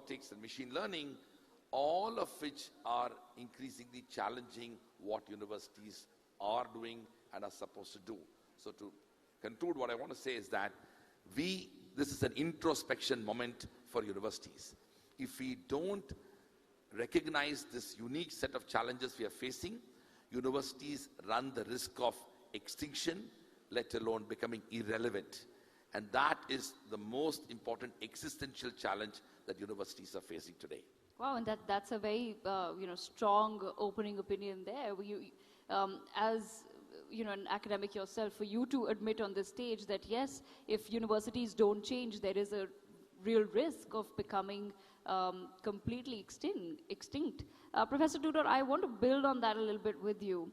robotics and machine learning, all of which are increasingly challenging what universities are doing and are supposed to do. So to conclude, what I want to say is that this is an introspection moment for universities. If we don't recognize this unique set of challenges we are facing, universities run the risk of extinction, let alone becoming irrelevant. And that is the most important existential challenge that universities are facing today. Wow, and that's a very strong opening opinion there. As an academic yourself, for you to admit on this stage that yes, if universities don't change, there is a real risk of becoming completely extinct. Professor Tudor, I want to build on that a little bit with you.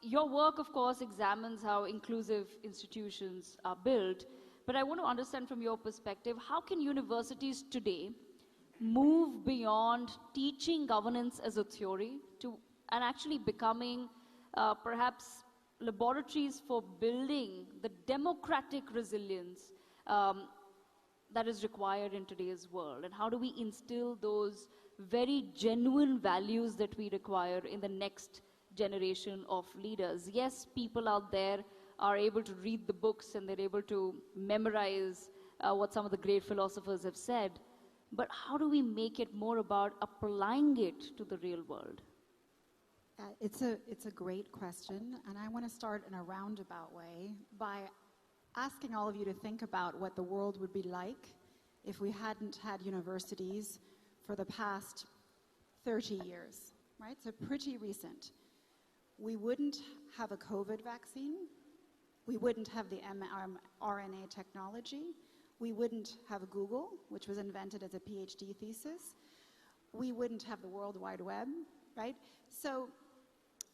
Your work, of course, examines how inclusive institutions are built, but I want to understand from your perspective, how can universities today move beyond teaching governance as a theory and actually becoming perhaps laboratories for building the democratic resilience that is required in today's world? And how do we instill those very genuine values that we require in the next generation of leaders? Yes, people out there are able to read the books and they're able to memorize what some of the great philosophers have said, but how do we make it more about applying it to the real world? It's a great question, and I want to start in a roundabout way by asking all of you to think about what the world would be like if we hadn't had universities for the past 30 years, right? So pretty recent. We wouldn't have a COVID vaccine. We wouldn't have the mRNA technology. We wouldn't have Google, which was invented as a PhD thesis. We wouldn't have the World Wide Web, right? So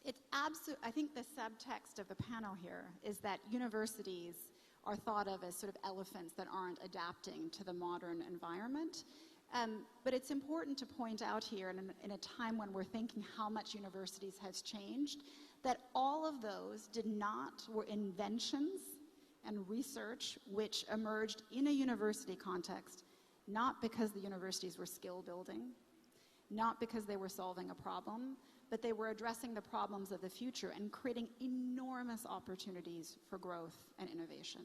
it's I think the subtext of the panel here is that universities are thought of as sort of elephants that aren't adapting to the modern environment. But it's important to point out here, in a time when we're thinking how much universities has changed, that all of those were inventions and research which emerged in a university context, not because the universities were skill building, not because they were solving a problem, but they were addressing the problems of the future and creating enormous opportunities for growth and innovation.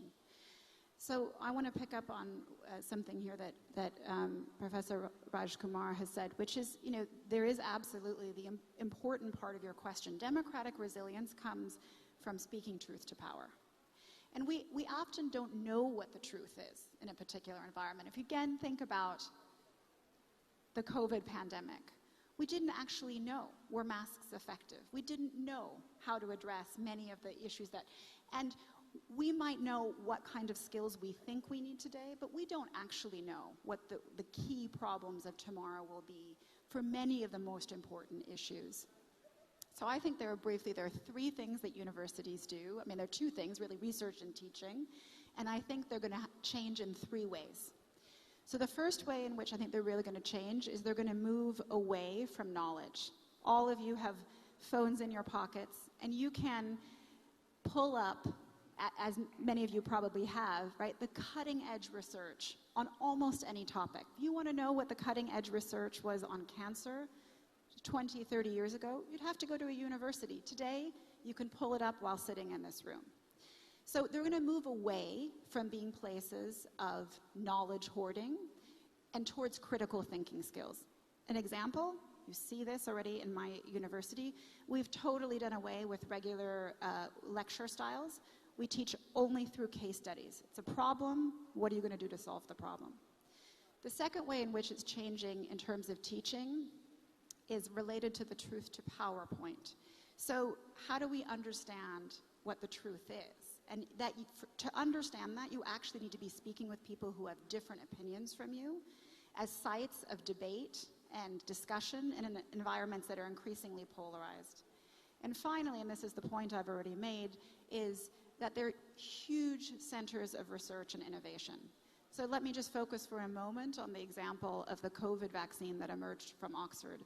So I want to pick up on something here that Professor Raj Kumar has said, which is, there is absolutely the important part of your question. Democratic resilience comes from speaking truth to power. And we often don't know what the truth is in a particular environment. If you again think about the COVID pandemic, we didn't actually know, were masks effective? We didn't know how to address many of the issues and we might know what kind of skills we think we need today, but we don't actually know what the key problems of tomorrow will be for many of the most important issues. So I think there are three things that universities do. I mean, there are two things, really, research and teaching, and I think they're going to change in three ways. So the first way in which I think they're really going to change is they're going to move away from knowledge. All of you have phones in your pockets, and you can pull up, as many of you probably have, right, the cutting edge research on almost any topic. If you want to know what the cutting edge research was on cancer 20, 30 years ago, you'd have to go to a university. Today, you can pull it up while sitting in this room. So they're going to move away from being places of knowledge hoarding and towards critical thinking skills. An example, you see this already in my university, we've totally done away with regular lecture styles. We teach only through case studies. It's a problem, what are you going to do to solve the problem? The second way in which it's changing in terms of teaching is related to the truth to power point. So how do we understand what the truth is? And to understand that, you actually need to be speaking with people who have different opinions from you as sites of debate and discussion in environments that are increasingly polarized. And finally, and this is the point I've already made, is that they're huge centers of research and innovation. So let me just focus for a moment on the example of the COVID vaccine that emerged from Oxford.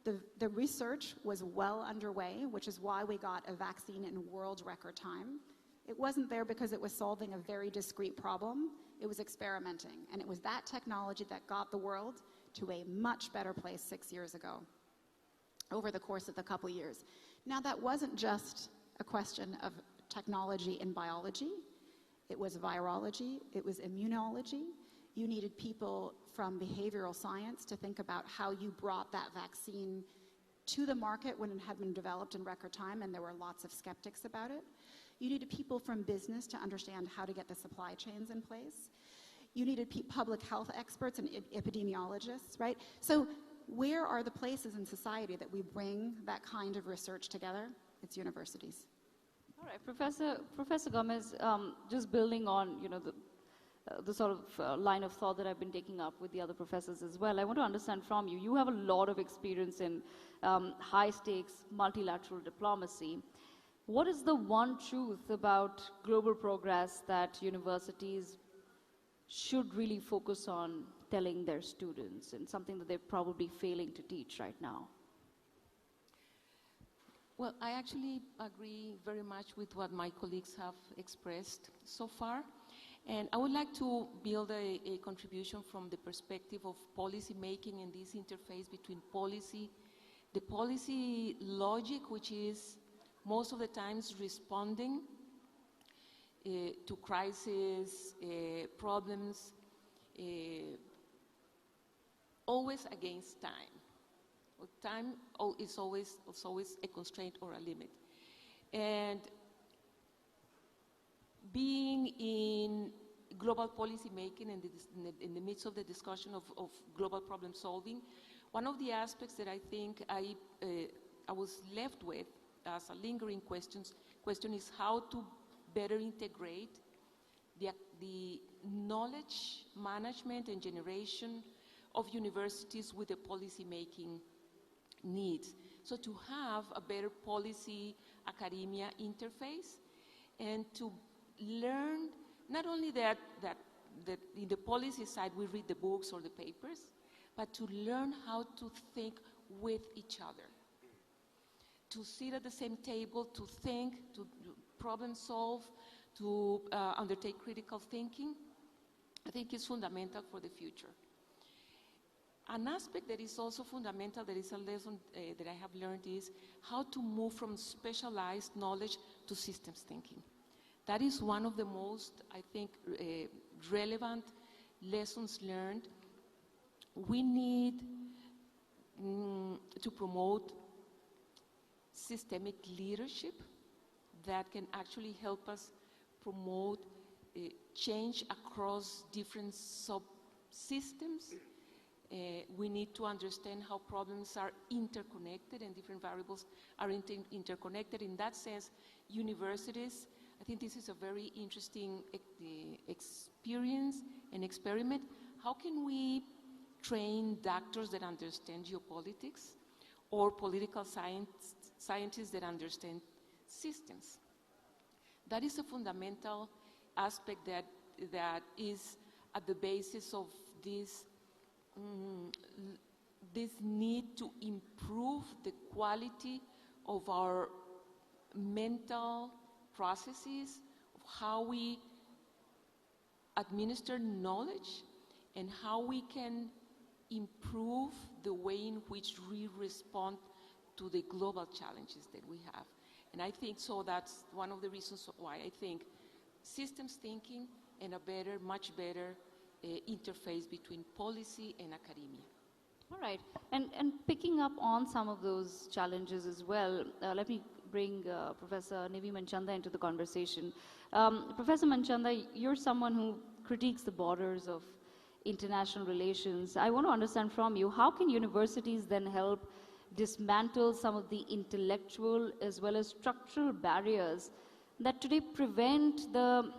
The research was well underway, which is why we got a vaccine in world record time. It wasn't there because it was solving a very discrete problem. it was experimenting. And it was that technology that got the world to a much better place 6 years ago, over the course of the couple years. Now, that wasn't just a question of technology in biology. It was virology. It was immunology. You needed people from behavioral science to think about how you brought that vaccine to the market when it had been developed in record time, and there were lots of skeptics about it. You needed people from business to understand how to get the supply chains in place. You needed public health experts and epidemiologists, right? So where are the places in society that we bring that kind of research together? It's universities. All right, Professor Gomez, just building on, the sort of line of thought that I've been taking up with the other professors as well. I want to understand from you, you have a lot of experience in high-stakes multilateral diplomacy. What is the one truth about global progress that universities should really focus on telling their students, and something that they're probably failing to teach right now? Well, I actually agree very much with what my colleagues have expressed so far. And I would like to build a contribution from the perspective of policy making and this interface between policy, the policy logic, which is most of the times responding to crises, problems, always against time. Time is always a constraint or a limit. And being in global policy making and in the midst of the discussion of global problem solving, one of the aspects that I think I was left with as a lingering question is how to better integrate the knowledge management and generation of universities with the policy making needs. So to have a better policy academia interface and to learn not only that in the policy side we read the books or the papers, but to learn how to think with each other, to sit at the same table, to think, to problem solve, to undertake critical thinking, I think is fundamental for the future. An aspect that is also fundamental, that is a lesson that I have learned, is how to move from specialized knowledge to systems thinking. That is one of the most, I think, relevant lessons learned. We need to promote systemic leadership that can actually help us promote change across different subsystems. We need to understand how problems are interconnected and different variables are interconnected. In that sense, universities, I think this is a very interesting experience and experiment. How can we train doctors that understand geopolitics or political scientists that understand systems? That is a fundamental aspect that is at the basis of this need to improve the quality of our mental processes, of how we administer knowledge, and how we can improve the way in which we respond to the global challenges that we have. And I think so that's one of the reasons why I think systems thinking and a better, much better interface between policy and academia. All right, and picking up on some of those challenges as well, let me bring Professor Nivi Manchanda into the conversation. Professor Manchanda, you're someone who critiques the borders of international relations. I want to understand from you, how can universities then help dismantle some of the intellectual as well as structural barriers that today prevent the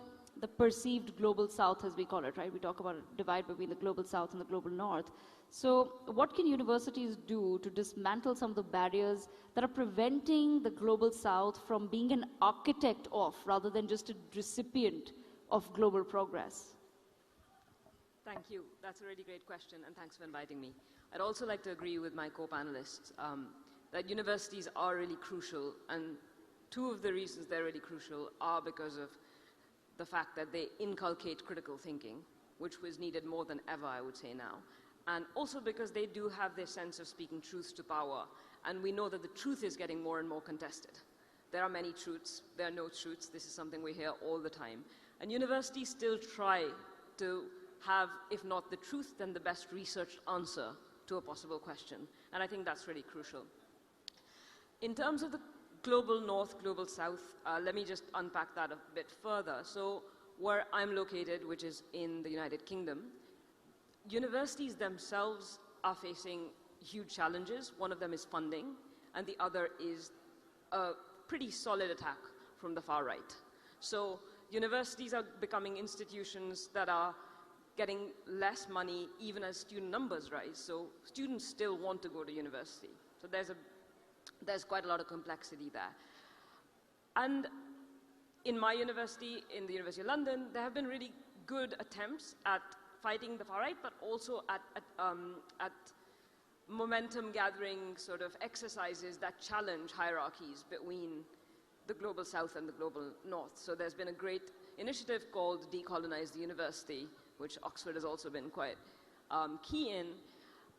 perceived global south, as we call it, right? We talk about a divide between the global south and the global north. So what can universities do to dismantle some of the barriers that are preventing the global south from being an architect of, rather than just a recipient of global progress? Thank you. That's a really great question, and thanks for inviting me. I'd also like to agree with my co-panelists that universities are really crucial, and two of the reasons they're really crucial are because of the fact that they inculcate critical thinking. which was needed more than ever, I would say now. And also because they do have this sense of speaking truth to power, and we know that the truth is getting more and more contested. There are many truths, there are no truths. This is something we hear all the time. And universities still try to have, if not the truth, then the best researched answer to a possible question. And I think that's really crucial. In terms of the global north, global south, let me just unpack that a bit further. So where I'm located, which is in the United Kingdom, universities themselves are facing huge challenges. One of them is funding, and the other is a pretty solid attack from the far right. So universities are becoming institutions that are getting less money even as student numbers rise. So students still want to go to university. So there's quite a lot of complexity there. And in my university, in the University of London, there have been really good attempts at fighting the far right, but also at momentum gathering sort of exercises that challenge hierarchies between the global south and the global north. So there's been a great initiative called Decolonize the University, which Oxford has also been quite key in.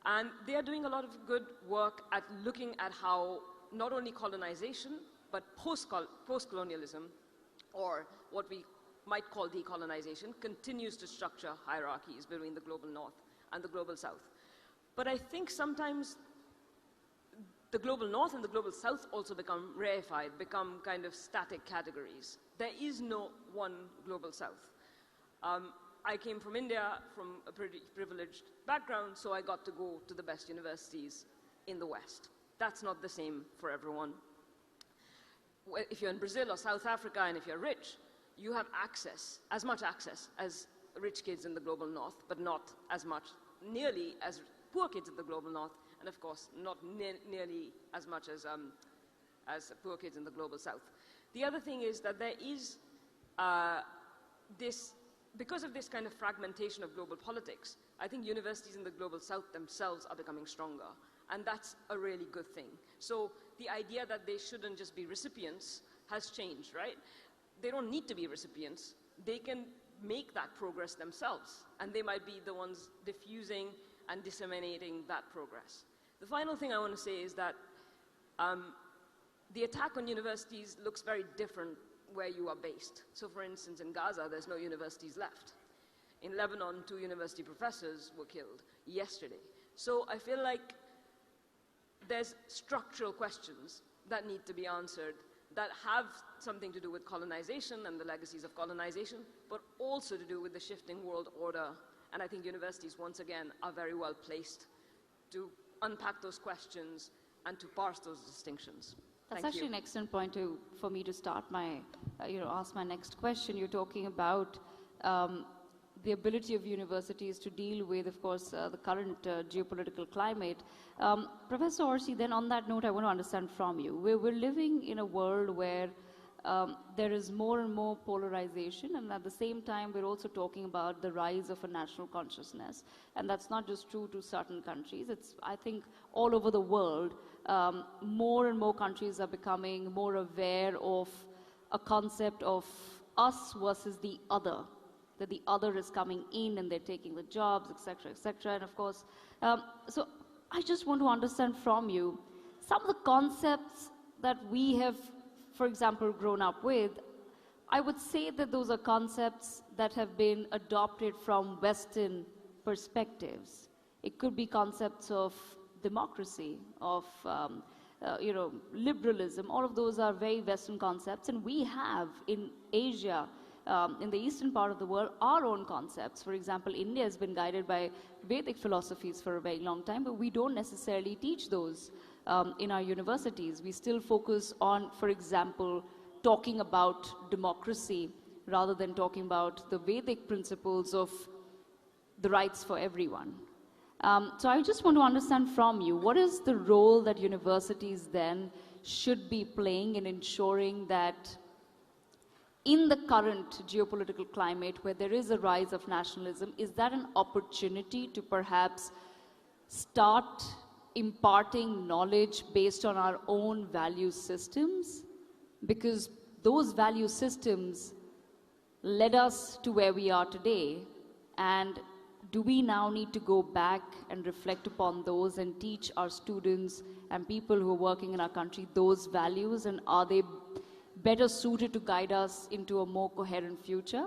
And they are doing a lot of good work at looking at how not only colonization, but post-colonialism, or what we might call decolonization, continues to structure hierarchies between the global north and the global south. But I think sometimes the global north and the global south also become reified, become kind of static categories. There is no one global south. I came from India, from a pretty privileged background, so I got to go to the best universities in the West. That's not the same for everyone. If you're in Brazil or South Africa, and if you're rich, you have access, as much access as rich kids in the global north, but not as much, nearly as poor kids in the global north, and of course, not nearly as much as poor kids in the global south. The other thing is that there is because of this kind of fragmentation of global politics, I think universities in the global south themselves are becoming stronger. And that's a really good thing. So the idea that they shouldn't just be recipients has changed, right? They don't need to be recipients. They can make that progress themselves. And they might be the ones diffusing and disseminating that progress. The final thing I want to say is that the attack on universities looks very different where you are based. So for instance, in Gaza, there's no universities left. In Lebanon, 2 university professors were killed yesterday. So I feel like there's structural questions that need to be answered that have something to do with colonization and the legacies of colonization, but also to do with the shifting world order. And I think universities, once again, are very well placed to unpack those questions and to parse those distinctions. That's Thank actually you. an excellent point for me to start my, ask my next question. You're talking about the ability of universities to deal with, of course, the current geopolitical climate. Professor Orsi, then on that note, I want to understand from you. We're living in a world where there is more and more polarization, and at the same time, we're also talking about the rise of a national consciousness. And that's not just true to certain countries. It's, I think, all over the world, more and more countries are becoming more aware of a concept of us versus the other, that the other is coming in and they're taking the jobs, et cetera, and of course, so I just want to understand from you some of the concepts that we have, for example, grown up with. I would say that those are concepts that have been adopted from Western perspectives. It could be concepts of democracy, of liberalism. All of those are very Western concepts, and we have in Asia, in the eastern part of the world, our own concepts. For example, India has been guided by Vedic philosophies for a very long time, but we don't necessarily teach those in our universities. We still focus on, for example, talking about democracy rather than talking about the Vedic principles of the rights for everyone. So I just want to understand from you, what is the role that universities then should be playing in ensuring that in the current geopolitical climate where there is a rise of nationalism, is that an opportunity to perhaps start imparting knowledge based on our own value systems? Because those value systems led us to where we are today. And do we now need to go back and reflect upon those and teach our students and people who are working in our country those values, and are they better suited to guide us into a more coherent future?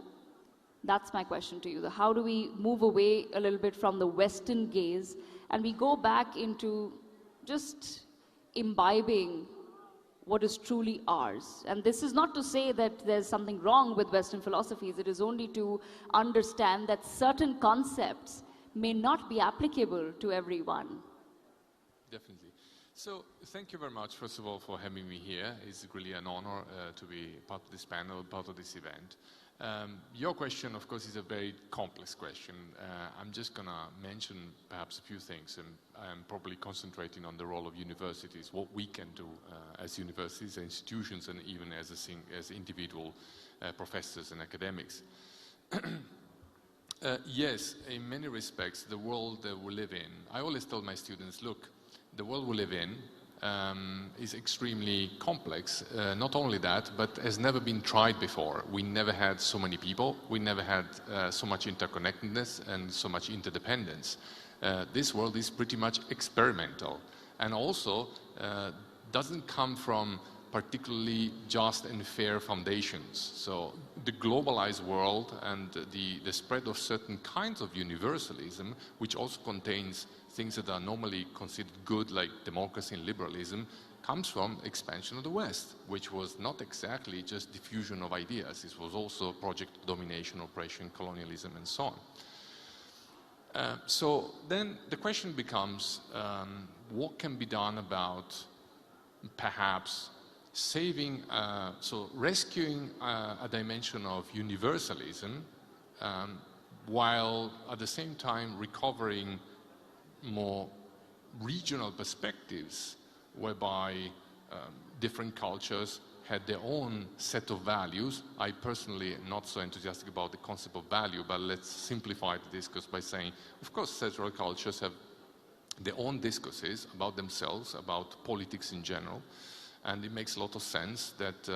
That's my question to you. How do we move away a little bit from the Western gaze and we go back into just imbibing what is truly ours? And this is not to say that there's something wrong with Western philosophies. It is only to understand that certain concepts may not be applicable to everyone. Definitely. So thank you very much, first of all, for having me here. It's really an honor to be part of this panel, part of this event. Your question, of course, is a very complex question. I'm just going to mention perhaps a few things, and I'm probably concentrating on the role of universities, what we can do as universities, institutions, and even as individual professors and academics. Yes, in many respects, the world that we live in, I always tell my students, look, the world we live in is extremely complex. Not only that, but has never been tried before. We never had so many people. We never had so much interconnectedness and so much interdependence. This world is pretty much experimental, and also doesn't come from particularly just and fair foundations. So the globalized world and the spread of certain kinds of universalism, which also contains things that are normally considered good, like democracy and liberalism, comes from expansion of the West, which was not exactly just diffusion of ideas. This was also project domination, oppression, colonialism, and so on. So then the question becomes, what can be done about perhaps saving, so rescuing a dimension of universalism, while at the same time recovering more regional perspectives, whereby different cultures had their own set of values. I personally am not so enthusiastic about the concept of value, but let's simplify the discourse by saying, of course, several cultures have their own discourses about themselves, about politics in general, and it makes a lot of sense that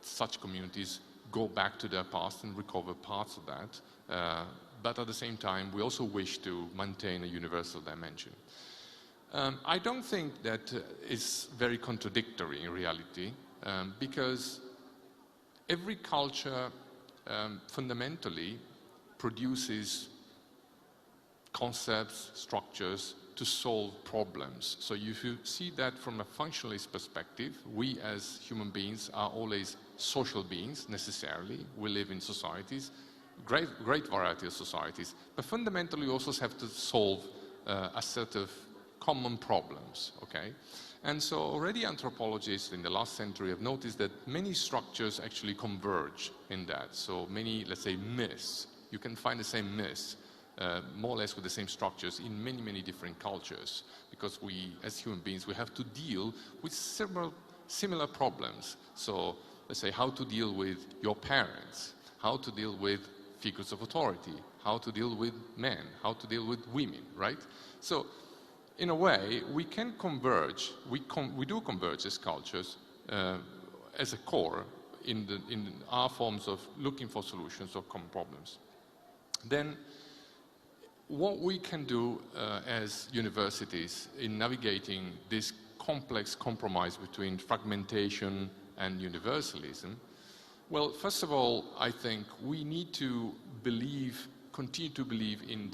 such communities go back to their past and recover parts of that. But at the same time, we also wish to maintain a universal dimension. I don't think that it's very contradictory in reality, because every culture fundamentally produces concepts, structures to solve problems. So if you see that from a functionalist perspective, we as human beings are always social beings, necessarily. We live in societies, great variety of societies, but fundamentally we also have to solve a set of common problems, okay? And so already anthropologists in the last century have noticed that many structures actually converge in that. So many, let's say, myths, you can find the same myths, more or less with the same structures in many, many different cultures, because we, as human beings, we have to deal with several similar problems. So let's say how to deal with your parents, how to deal with figures of authority, how to deal with men, how to deal with women, right? So in a way, we can converge, we do converge as cultures as a core in our forms of looking for solutions of common problems. Then what we can do as universities in navigating this complex compromise between fragmentation and universalism, well, first of all, I think we need to continue to believe in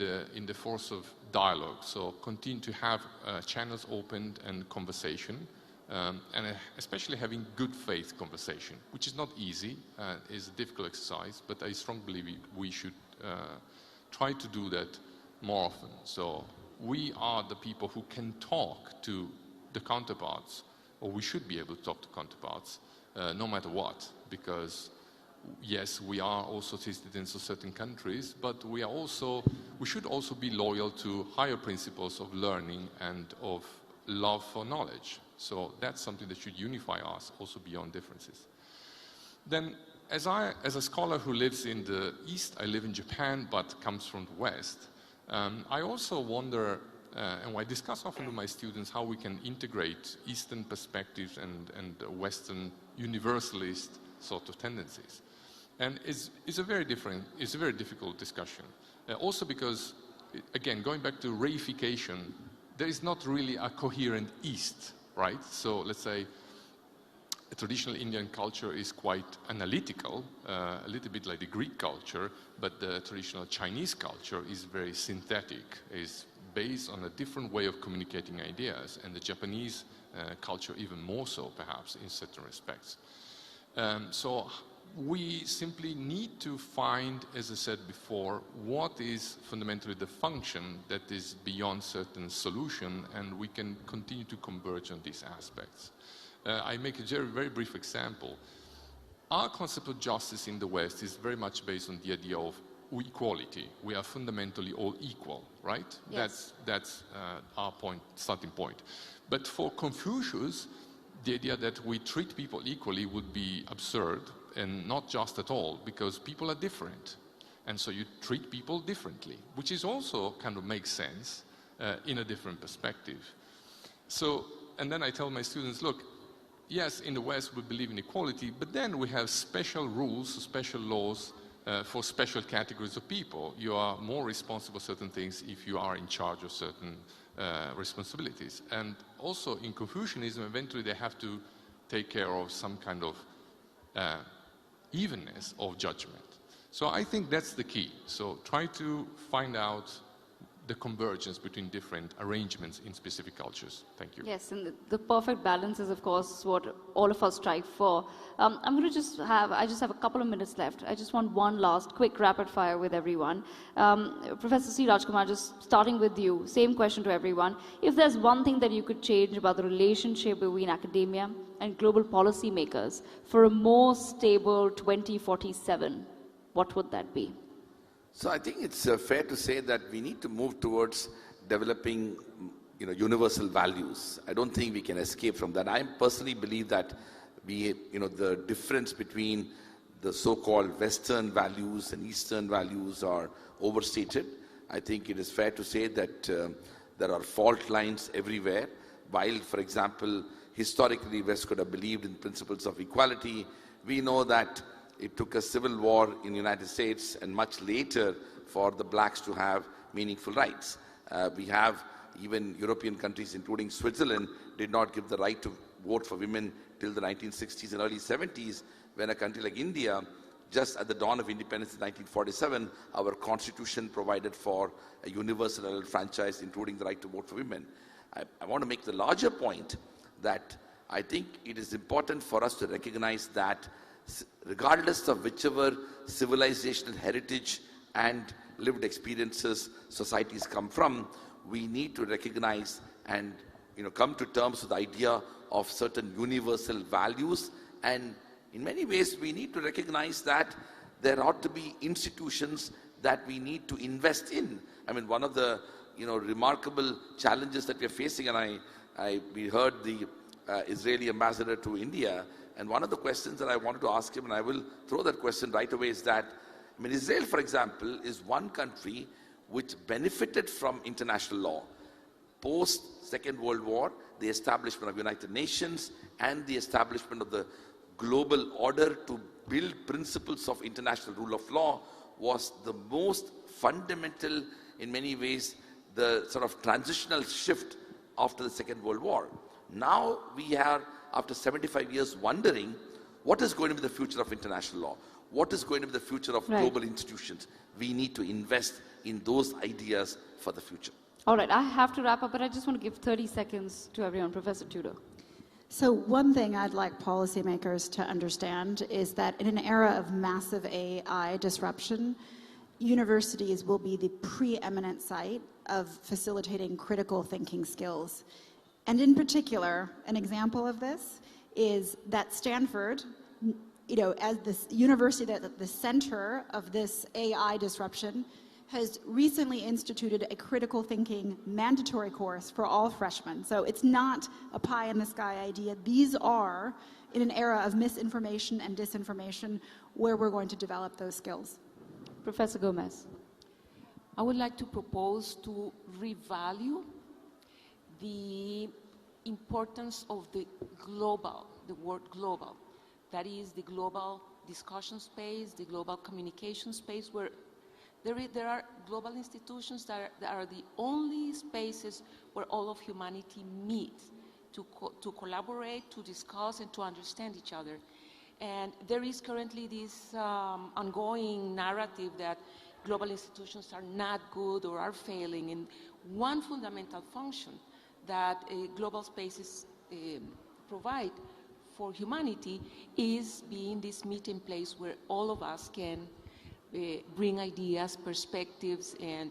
the force of dialogue. So continue to have channels opened and conversation, and especially having good faith conversation, which is not easy, is a difficult exercise, but I strongly believe we should try to do that more often. So we are the people who can talk to the counterparts, or we should be able to talk to counterparts, no matter what, because yes, we are also citizens of certain countries, but we should also be loyal to higher principles of learning and of love for knowledge. So that's something that should unify us also beyond differences. Then, as a scholar who lives in the East, I live in Japan, but comes from the West, I also wonder, and I discuss often with my students, how we can integrate Eastern perspectives and Western universalist sort of tendencies. And it's a very difficult discussion. Also because, again, going back to reification, there is not really a coherent East, right? So let's say a traditional Indian culture is quite analytical, a little bit like the Greek culture, but the traditional Chinese culture is very synthetic, is based on a different way of communicating ideas, and the Japanese culture even more so, perhaps, in certain respects. So we simply need to find, as I said before, what is fundamentally the function that is beyond certain solution, and we can continue to converge on these aspects. I make a very brief example. Our concept of justice in the West is very much based on the idea of equality. We are fundamentally all equal, right? Yes. That's our starting point. But for Confucius, the idea that we treat people equally would be absurd, and not just at all, because people are different. And so you treat people differently, which is also kind of makes sense in a different perspective. So, and then I tell my students, look, yes, in the West we believe in equality, but then we have special rules, special laws for special categories of people. You are more responsible for certain things if you are in charge of certain responsibilities. And also in Confucianism, eventually they have to take care of some kind of evenness of judgment. So I think that's the key. So try to find out the convergence between different arrangements in specific cultures. Thank you. Yes, and the perfect balance is, of course, what all of us strive for. I'm going to I just have a couple of minutes left. I just want one last quick rapid fire with everyone. Professor C. Raj Kumar, just starting with you, same question to everyone. If there's one thing that you could change about the relationship between academia and global policymakers for a more stable 2047, what would that be? So I think it's fair to say that we need to move towards developing, universal values. I don't think we can escape from that. I personally believe that the difference between the so-called Western values and Eastern values are overstated. I think it is fair to say that there are fault lines everywhere. While, for example, historically West could have believed in principles of equality, we know that it took a civil war in the United States and much later for the blacks to have meaningful rights. We have even European countries, including Switzerland, did not give the right to vote for women till the 1960s and early 70s, when a country like India, just at the dawn of independence in 1947, our constitution provided for a universal adult franchise, including the right to vote for women. I want to make the larger point that I think it is important for us to recognize that regardless of whichever civilizational heritage and lived experiences societies come from, we need to recognize and come to terms with the idea of certain universal values. And in many ways, we need to recognize that there ought to be institutions that we need to invest in. I mean, one of the remarkable challenges that we are facing, and we heard the Israeli ambassador to India, and one of the questions that I wanted to ask him, and I will throw that question right away, is that, Israel, for example, is one country which benefited from international law. Post Second World War, the establishment of United Nations and the establishment of the global order to build principles of international rule of law was the most fundamental, in many ways, the sort of transitional shift after the Second World War. Now we are, after 75 years, wondering what is going to be the future of international law? What is going to be the future of global institutions? We need to invest in those ideas for the future. All right, I have to wrap up, but I just want to give 30 seconds to everyone. Professor Tudor. So one thing I'd like policymakers to understand is that in an era of massive AI disruption, universities will be the preeminent site of facilitating critical thinking skills. And in particular, an example of this is that Stanford, as this university that's at the center of this AI disruption, has recently instituted a critical thinking mandatory course for all freshmen. So it's not a pie-in-the-sky idea. These are, in an era of misinformation and disinformation, where we're going to develop those skills. Professor Gomez. I would like to propose to revalue the importance of the word global. That is the global discussion space, the global communication space, where there are global institutions that are the only spaces where all of humanity meet to collaborate, to discuss, and to understand each other. And there is currently this ongoing narrative that global institutions are not good or are failing. And one fundamental function that global spaces provide for humanity is being this meeting place where all of us can bring ideas, perspectives, and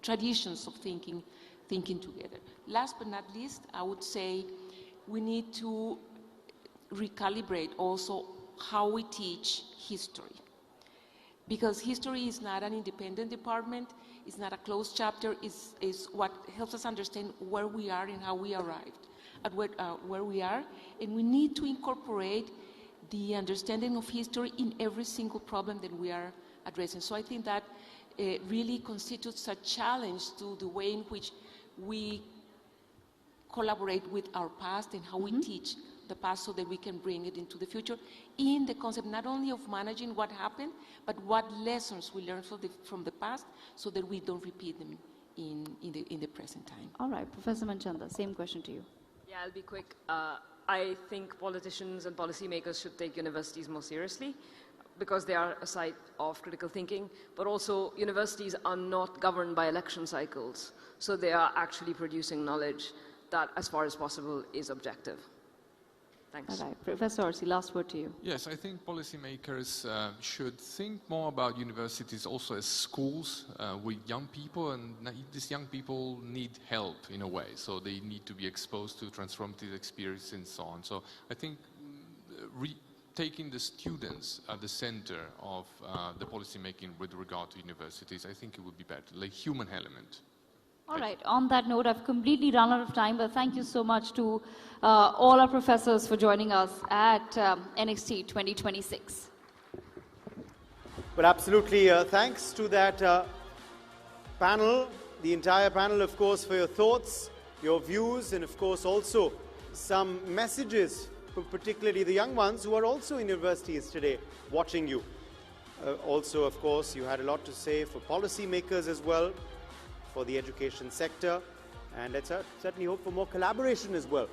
traditions of thinking together. Last but not least, I would say we need to recalibrate also how we teach history. Because history is not an independent department, it's not a closed chapter, it's what helps us understand where we are and how we arrived at where we are. And we need to incorporate the understanding of history in every single problem that we are addressing. So I think that really constitutes a challenge to the way in which we collaborate with our past and how we teach the past so that we can bring it into the future in the concept not only of managing what happened, but what lessons we learned from the past so that we don't repeat them in the present time. All right, Professor Manchanda, same question to you. Yeah, I'll be quick. I think politicians and policymakers should take universities more seriously because they are a site of critical thinking, but also universities are not governed by election cycles. So they are actually producing knowledge that, as far as possible, is objective. Thanks. All right, Professor Orsi, last word to you. Yes, I think policymakers should think more about universities also as schools with young people, and these young people need help in a way, so they need to be exposed to transformative experience and so on. So I think taking the students at the center of the policymaking with regard to universities, I think it would be better, like human element. All right, on that note, I've completely run out of time, but thank you so much to all our professors for joining us at NXT 2026. Well, absolutely. Thanks to that panel, the entire panel, of course, for your thoughts, your views, and of course also some messages for particularly the young ones who are also in universities today watching you. Also, of course, you had a lot to say for policymakers as well, for the education sector, and let's certainly hope for more collaboration as well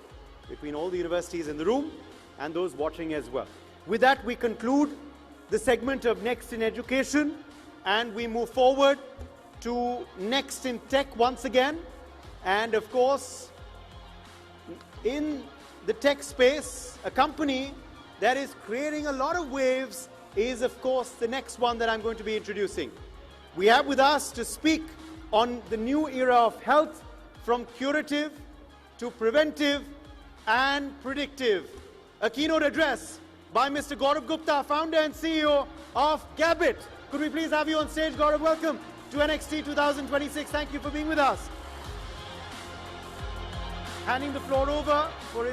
between all the universities in the room and those watching as well. With that, we conclude the segment of Next in Education, and we move forward to Next in Tech once again. And of course, in the tech space, a company that is creating a lot of waves is, of course, the next one that I'm going to be introducing. We have with us to speak on the new era of health, from curative to preventive and predictive. A keynote address by Mr. Gaurav Gupta, founder and CEO of Gabit. Could we please have you on stage, Gaurav? Welcome to NXT 2026. Thank you for being with us. Handing the floor over for his